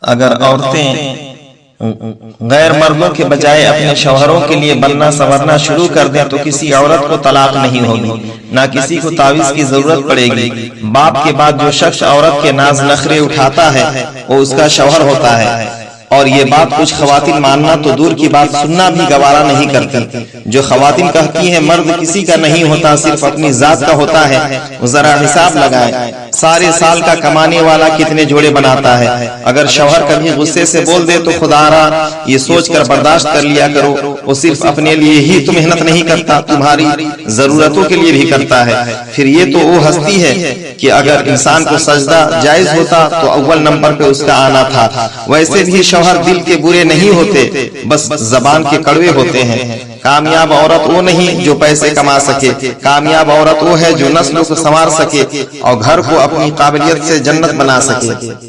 अगर औरतें गैर मर्दों के बजाय अपने शौहरों के लिए बनना संवरना शुरू कर दें तो किसी औरत को तलाक नहीं होगी, ना किसी को तावीज की जरूरत पड़ेगी। बाप के बाद जो शख्स औरत के नाज नखरे उठाता है वो उसका शौहर होता है। और ये बात कुछ खवातीन मानना तो दूर की बात, सुनना भी गवारा नहीं करती। जो खवातीन कहती हैं मर्द किसी का नहीं होता, सिर्फ अपनी जात का होता है, वो जरा हिसाब लगाएं, सारे साल का कमाने वाला कितने जोड़े बनाता है। अगर शौहर कभी गुस्से से बोल दे तो खुदारा ये सोचकर बर्दाश्त कर लिया करो, वो सिर्फ अपने लिए ही तो मेहनत नहीं करता, तुम्हारी जरूरतों के लिए भी करता है। फिर ये तो वो हस्ती है कि अगर इंसान को सजदा जायज होता तो अव्वल नंबर पे उसका आना था। वैसे भी शौहर दिल के बुरे नहीं होते, बस जबान के कड़वे होते हैं। कामयाब औरत वो नहीं जो पैसे कमा सके, कामयाब औरत वो है जो नस्लों को संवार सके और घर को अपनी काबिलियत से जन्नत बना सके।